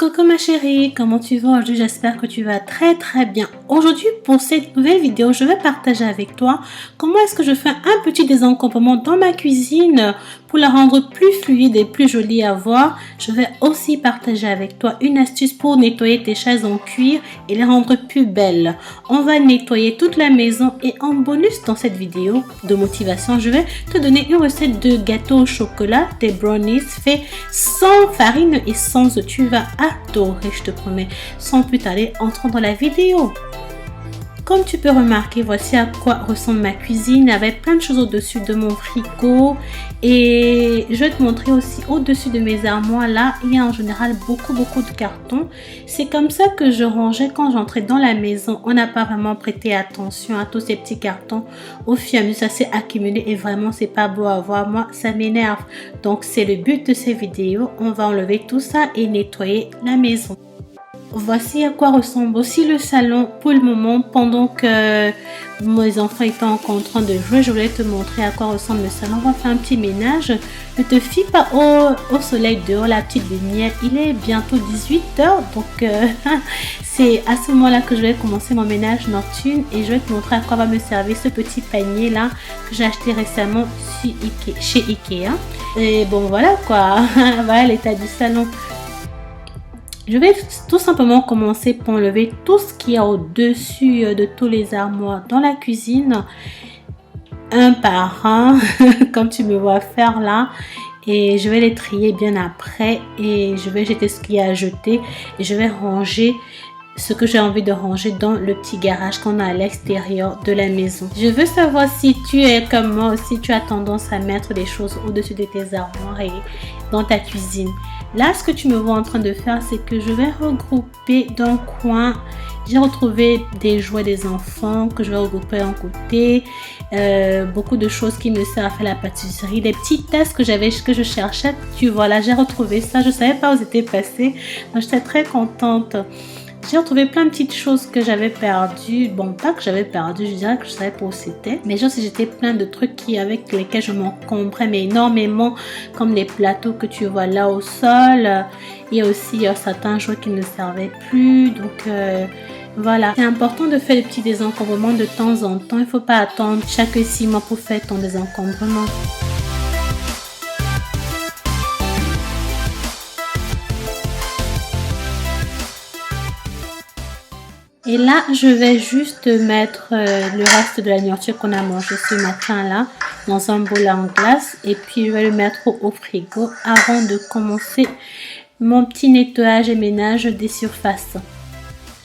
Coucou ma chérie, comment tu vas aujourd'hui? J'espère que tu vas très bien. Aujourd'hui pour cette nouvelle vidéo, je vais partager avec toi comment est-ce que je fais un petit désencombrement dans ma cuisine pour la rendre plus fluide et plus jolie à voir. Je vais aussi partager avec toi une astuce pour nettoyer tes chaises en cuir et les rendre plus belles. On va nettoyer toute la maison et en bonus dans cette vidéo de motivation, je vais te donner une recette de gâteau au chocolat, des brownies faits sans farine et sans œufs. Tu vas adorer, je te promets. Sans plus tarder, entrons dans la vidéo. Comme tu peux remarquer, voici à quoi ressemble ma cuisine avec plein de choses au-dessus de mon frigo. Et je vais te montrer aussi au-dessus de mes armoires. Là, il y a en général beaucoup de cartons. C'est comme ça que je rangeais quand j'entrais dans la maison. On n'a pas vraiment prêté attention à tous ces petits cartons. Au fur et à mesure, ça s'est accumulé et vraiment, c'est pas beau à voir. Moi, ça m'énerve. Donc, c'est le but de ces vidéos. On va enlever tout ça et nettoyer la maison. Voici à quoi ressemble aussi le salon pour le moment. Pendant que mes enfants étaient encore en train de jouer, je voulais te montrer à quoi ressemble le salon. On va faire un petit ménage. Ne te fie pas au soleil dehors, la petite lumière. Il est bientôt 18h, donc c'est à ce moment-là que je vais commencer mon ménage nocturne et je vais te montrer à quoi va me servir ce petit panier là que j'ai acheté récemment chez Ikea. Et bon, voilà quoi. Voilà l'état du salon. Je vais tout simplement commencer par enlever tout ce qu'il y a au-dessus de tous les armoires dans la cuisine, un par un, comme tu me vois faire là. Et je vais les trier bien après et je vais jeter ce qu'il y a à jeter et je vais ranger ce que j'ai envie de ranger dans le petit garage qu'on a à l'extérieur de la maison. Je veux savoir si tu es comme moi aussi, tu as tendance à mettre des choses au-dessus de tes armoires et dans ta cuisine. Là, ce que tu me vois en train de faire, c'est que je vais regrouper d'un coin. J'ai retrouvé des jouets des enfants que je vais regrouper en côté. Beaucoup de choses qui me servent à faire la pâtisserie. Des petites tasses que je cherchais. Tu vois, là, j'ai retrouvé ça. Je ne savais pas où c'était passé. Donc, j'étais très contente. J'ai retrouvé plein de petites choses que j'avais perdues. Bon, pas que j'avais perdu, je dirais que je ne savais pas où c'était. Mais genre, j'étais plein de trucs avec lesquels je m'encombrais mais énormément, comme les plateaux que tu vois là au sol. Il y a aussi certains jouets qui ne servaient plus. Donc, voilà. C'est important de faire des petits désencombrements de temps en temps. Il ne faut pas attendre chaque 6 mois pour faire ton désencombrement. Et là, je vais juste mettre le reste de la nourriture qu'on a mangé ce matin-là dans un bol en glace. Et puis, je vais le mettre au frigo avant de commencer mon petit nettoyage et ménage des surfaces.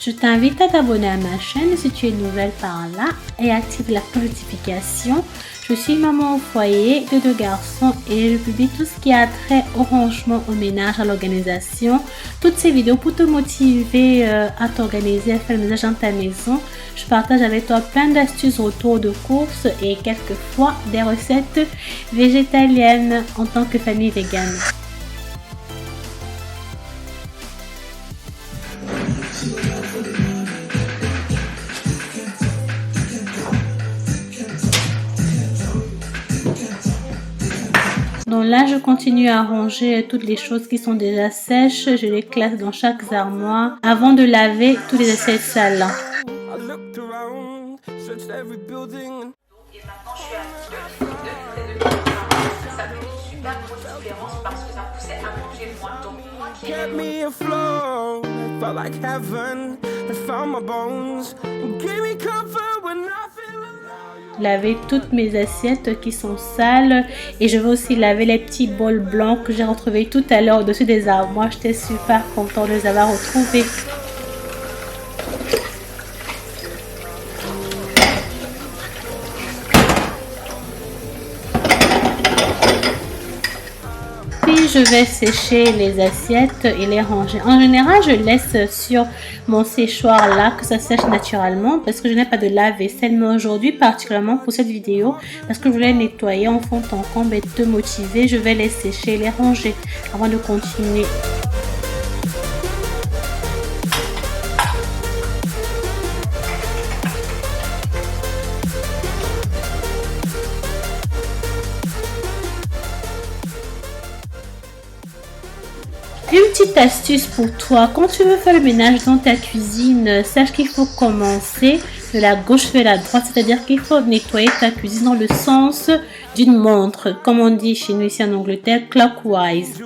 Je t'invite à t'abonner à ma chaîne si tu es nouvelle par là et active la notification. Je suis maman au foyer de 2 garçons et je publie tout ce qui a trait au rangement, au ménage, à l'organisation. Toutes ces vidéos pour te motiver à t'organiser, à faire le ménage dans ta maison. Je partage avec toi plein d'astuces autour de courses et quelquefois des recettes végétaliennes en tant que famille végane. Donc là, je continue à ranger toutes les choses qui sont déjà sèches. Je les classe dans chaque armoire avant de laver toutes les assiettes sales. Et maintenant, je suis à 2 ça fait une super grosse différence parce que ça poussait à manger moins. Donc moi qui laver toutes mes assiettes qui sont sales et je vais aussi laver les petits bols blancs que j'ai retrouvés tout à l'heure au-dessus des armoires. J'étais super contente de les avoir retrouvés. Puis je vais sécher les assiettes et les ranger. En général, je laisse sur mon séchoir là que ça sèche naturellement parce que je n'ai pas de lave-vaisselle. Mais aujourd'hui, particulièrement pour cette vidéo, parce que je voulais nettoyer en fond en comble et te motiver, je vais les sécher et les ranger avant de continuer. Une petite astuce pour toi, quand tu veux faire le ménage dans ta cuisine, sache qu'il faut commencer de la gauche vers la droite, c'est-à-dire qu'il faut nettoyer ta cuisine dans le sens d'une montre, comme on dit chez nous ici en Angleterre, clockwise.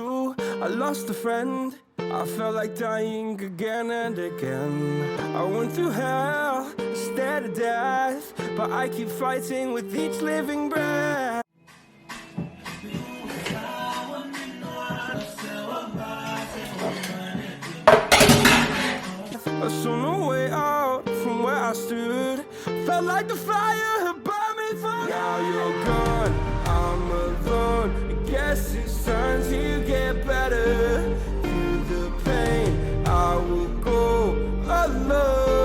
I lost a friend, I felt like dying again and again. I went through hell, stared at death, but I keep fighting with each living breath. I saw no way out from where I stood. Felt like the fire had burned me through. Now you're gone, I'm alone. I guess it's time to get better. Through the pain, I will go alone.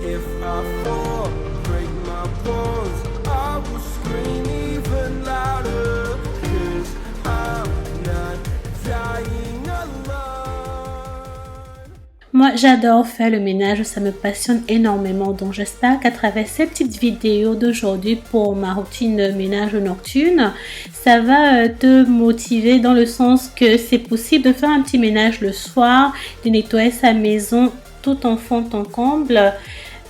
If I fall, break my bones, I will scream even louder. 'Cause I'm not dying alone. Moi, j'adore faire le ménage, ça me passionne énormément. Donc, j'espère qu'à travers ces petites vidéos d'aujourd'hui pour ma routine ménage nocturne, ça va te motiver dans le sens que c'est possible de faire un petit ménage le soir, de nettoyer sa maison tout en fond en comble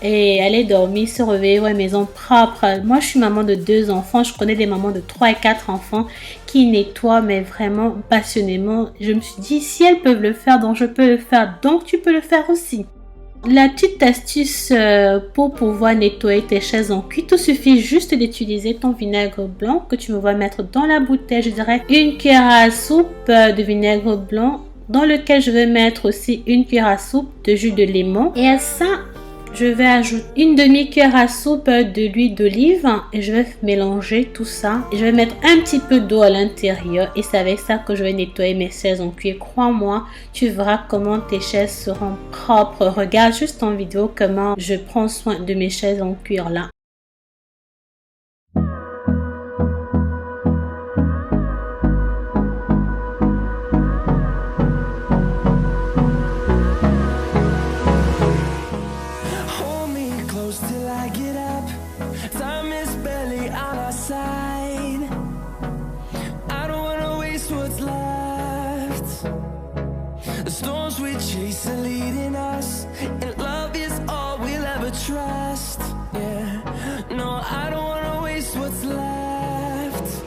et aller dormir, se réveiller, ouais, maison propre. Moi, je suis maman de 2 enfants. Je connais des mamans de 3 et 4 enfants qui nettoient, mais vraiment passionnément. Je me suis dit, si elles peuvent le faire, donc je peux le faire. Donc, tu peux le faire aussi. La petite astuce pour pouvoir nettoyer tes chaises en cuir, il suffit juste d'utiliser ton vinaigre blanc que tu vas mettre dans la bouteille. Je dirais une cuillère à soupe de vinaigre blanc dans lequel je vais mettre aussi une cuillère à soupe de jus de limon. Et à ça, je vais ajouter une demi-cuillère à soupe de l'huile d'olive et je vais mélanger tout ça. Et je vais mettre un petit peu d'eau à l'intérieur et c'est avec ça que je vais nettoyer mes chaises en cuir. Crois-moi, tu verras comment tes chaises seront propres. Regarde juste en vidéo comment je prends soin de mes chaises en cuir là. Trust, yeah. No, I don't wanna waste what's left.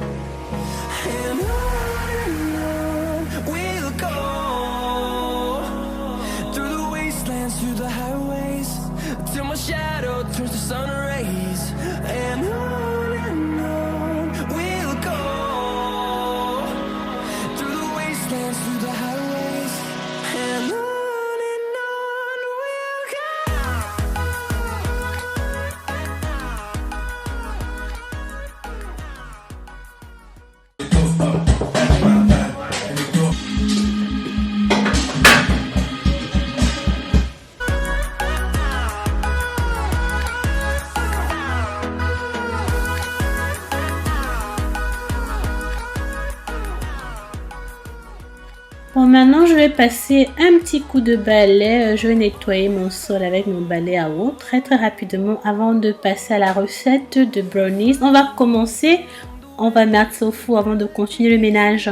And on we'll go through the wastelands, through the highways, till my shadow turns to sun rays. And on we'll go through the wastelands, through the highways, and on we'll go. Bon, maintenant je vais passer un petit coup de balai. Je vais nettoyer mon sol avec mon balai à eau très rapidement avant de passer à la recette de brownies. On va commencer, on va mettre ça au four avant de continuer le ménage.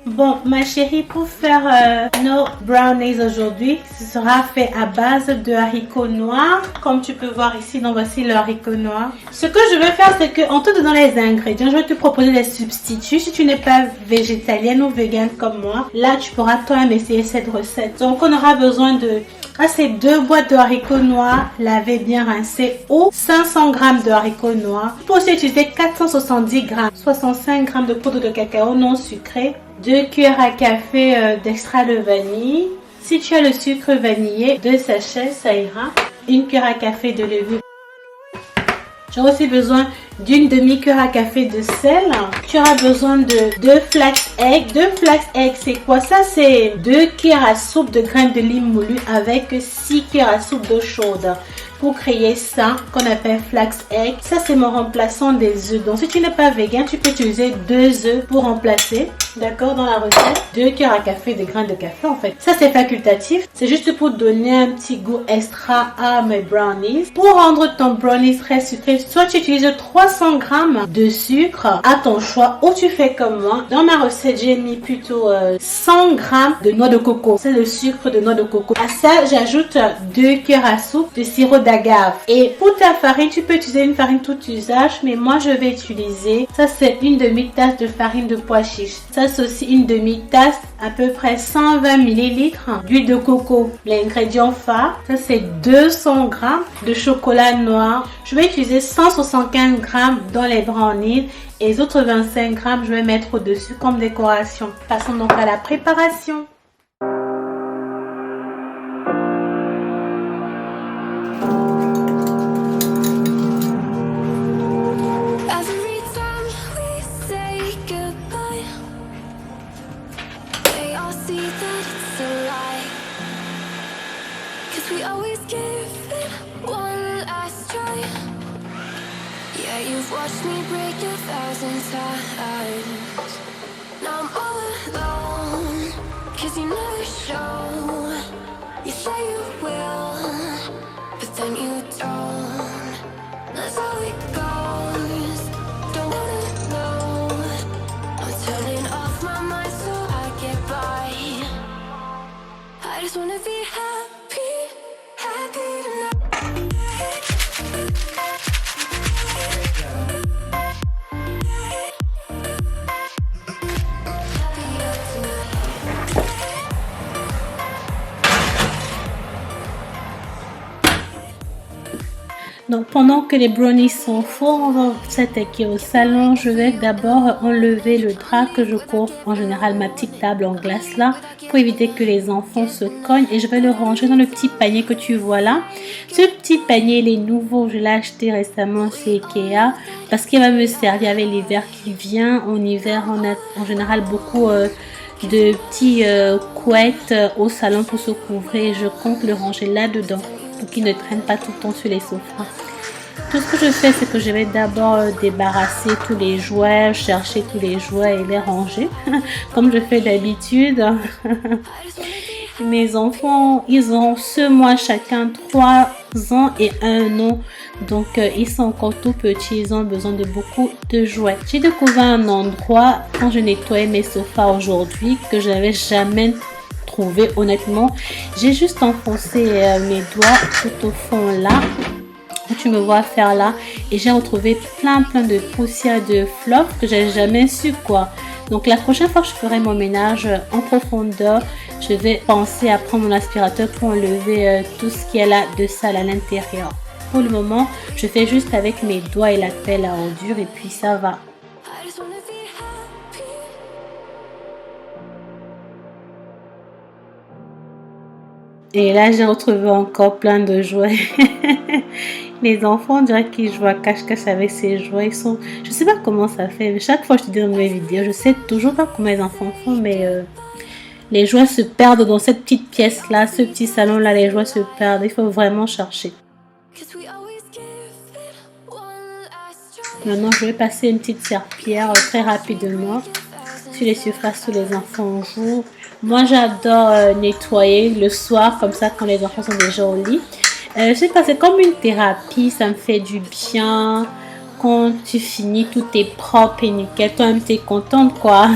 Bon, ma chérie, pour faire nos brownies aujourd'hui, ce sera fait à base de haricots noirs. Comme tu peux voir ici, donc voici le haricot noir. Ce que je vais faire, c'est qu'en te donnant les ingrédients, je vais te proposer des substituts. Si tu n'es pas végétalienne ou végane comme moi, là, tu pourras toi-même essayer cette recette. Donc, on aura besoin de... ces 2 boîtes de haricots noirs lavés bien rincés ou 500 g de haricots noirs. Tu peux aussi utiliser 470 g, 65 g de poudre de cacao non sucré, 2 cuillères à café d'extrait de vanille. Si tu as le sucre vanillé, 2 sachets, ça ira. 1 cuillère à café de levure. J'aurai aussi besoin d'une demi-cuillère à café de sel. Tu auras besoin de 2 flax eggs. 2 flax eggs, c'est quoi? Ça, c'est 2 cuillères à soupe de graines de lime moulu avec 6 cuillères à soupe d'eau chaude. Pour créer ça, qu'on appelle flax egg. Ça, c'est mon remplaçant des œufs. Donc, si tu n'es pas vegan, tu peux utiliser 2 œufs pour remplacer. D'accord, dans la recette. 2 cuillères à café de graines de café, en fait. Ça, c'est facultatif. C'est juste pour donner un petit goût extra à mes brownies. Pour rendre ton brownie très sucré, soit tu utilises 3 300 g de sucre à ton choix, ou tu fais comme moi. Dans ma recette, j'ai mis plutôt 100 g de noix de coco. C'est le sucre de noix de coco. À ça, j'ajoute 2 cuillères à soupe de sirop d'agave. Et pour ta farine, tu peux utiliser une farine tout usage, mais moi je vais utiliser, ça c'est une demi-tasse de farine de pois chiche. Ça c'est aussi une demi-tasse, à peu près 120 ml d'huile de coco. L'ingrédient phare, ça c'est 200 g de chocolat noir. Je vais utiliser 175 g dans les brownies et les autres 25 g je vais mettre au-dessus comme décoration. Passons donc à la préparation. We always give it one last try. Yeah, you've watched me break 1,000 times. Now I'm all alone, 'cause you never show. You say you will, but then you don't. That's how it goes. Don't wanna know. I'm turning off my mind so I get by. I just wanna be happy. Donc pendant que les brownies sont s'attaquer au salon, je vais d'abord enlever le drap que je couvre en général ma petite table en glace là pour éviter que les enfants se cognent, et je vais le ranger dans le petit panier que tu vois là. Ce petit panier il est nouveau, je l'ai acheté récemment chez Ikea parce qu'il va me servir avec l'hiver qui vient. En hiver on a en général beaucoup de petits couettes au salon pour se couvrir. Je compte le ranger là-dedans pour qu'il ne traîne pas tout le temps sur les sofas. Tout ce que je fais, c'est que je vais d'abord débarrasser tous les jouets, chercher tous les jouets et les ranger, comme je fais d'habitude. Mes enfants, ils ont ce mois chacun 3 ans et 1 an. Donc, ils sont encore tout petits, ils ont besoin de beaucoup de jouets. J'ai découvert un endroit quand je nettoyais mes sofas aujourd'hui que je n'avais jamais trouvé. Honnêtement, j'ai juste enfoncé mes doigts tout au fond là, où tu me vois faire là, et j'ai retrouvé plein de poussière de fluff que j'ai jamais su quoi. Donc la prochaine fois que je ferai mon ménage en profondeur, je vais penser à prendre mon aspirateur pour enlever tout ce qui est là de sale à l'intérieur. Pour le moment, je fais juste avec mes doigts et la pelle à ordures et puis ça va. Et là, j'ai retrouvé encore plein de jouets. Les enfants, on dirait qu'ils jouent à cache-cache avec ces jouets. Ils sont... Je sais pas comment ça fait. Chaque fois que je te dis dans mes vidéos, je sais toujours pas comment les enfants font, mais les jouets se perdent dans cette petite pièce-là, ce petit salon-là. Les jouets se perdent. Il faut vraiment chercher. Maintenant, je vais passer une petite serpillière très rapidement sur les surfaces où les enfants jouent. Moi, j'adore nettoyer le soir, comme ça, quand les enfants sont déjà au lit. Je sais pas, c'est comme une thérapie, ça me fait du bien. Quand tu finis, tout est propre et nickel. Toi-même, tu es contente, quoi.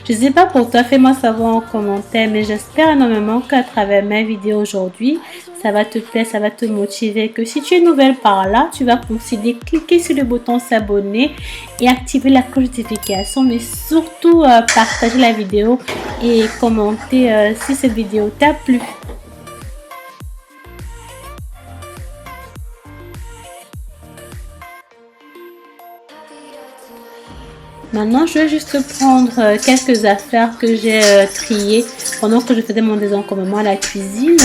Je sais pas pour toi, fais-moi savoir en commentaire. Mais j'espère énormément qu'à travers mes vidéos aujourd'hui, ça va te plaire, ça va te motiver. Que si tu es nouvelle par là, tu vas considérer cliquer sur le bouton s'abonner et activer la cloche de notification. Mais surtout, partager la vidéo et commenter si cette vidéo t'a plu. Maintenant, je vais juste prendre quelques affaires que j'ai triées pendant que je faisais mon désencombrement à la cuisine.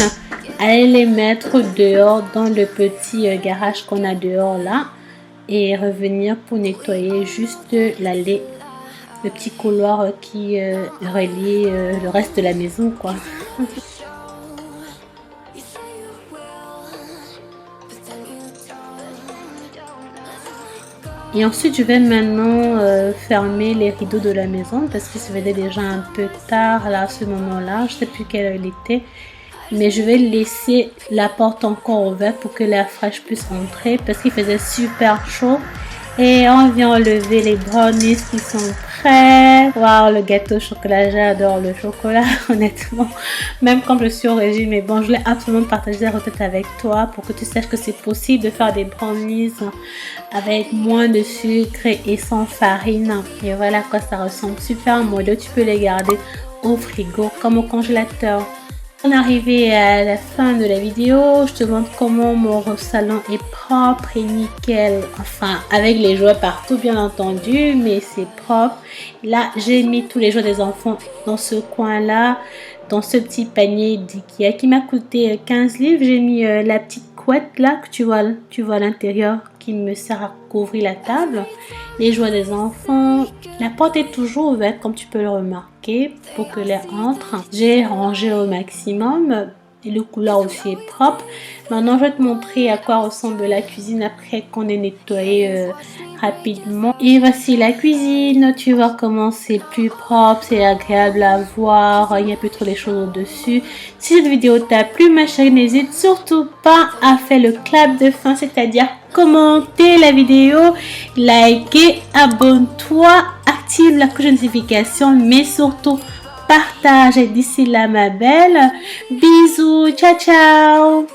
Aller les mettre dehors dans le petit garage qu'on a dehors là. Et revenir pour nettoyer juste l'allée, le petit couloir qui relie le reste de la maison, quoi. Et ensuite, je vais maintenant fermer les rideaux de la maison parce qu'il se faisait déjà un peu tard là à ce moment-là. Je ne sais plus quelle heure il était. mais je vais laisser la porte encore ouverte pour que l'air fraîche puisse entrer parce qu'il faisait super chaud. Et on vient enlever les brownies qui sont prêts. Waouh, le gâteau au chocolat, j'adore le chocolat, honnêtement. Même quand je suis au régime, mais bon, je voulais absolument partager la recette avec toi pour que tu saches que c'est possible de faire des brownies avec moins de sucre et sans farine. Et voilà à quoi ça ressemble. Super moelleux, tu peux les garder au frigo comme au congélateur. On est arrivé à la fin de la vidéo. Je te montre comment mon salon est propre et nickel. Enfin, avec les jouets partout, bien entendu, mais c'est propre. Là, j'ai mis tous les jouets des enfants dans ce coin-là, dans ce petit panier d'IKEA qui m'a coûté 15 livres. J'ai mis la petite couette là que tu vois à l'intérieur qui me sert à couvrir la table. Les jouets des enfants. La porte est toujours ouverte comme tu peux le remarquer pour que l'air entre. J'ai rangé au maximum et le couloir aussi est propre. Maintenant, je vais te montrer à quoi ressemble la cuisine après qu'on ait nettoyé rapidement. Et voici la cuisine. Tu vois comment c'est plus propre, c'est agréable à voir. Il n'y a plus trop des choses au-dessus. Si cette vidéo t'a plu, ma chérie, n'hésite surtout pas à faire le clap de fin, c'est-à-dire commenter la vidéo, liker, abonne-toi, active la cloche de notification, mais surtout partage. Et d'ici là, ma belle, bisous, ciao ciao.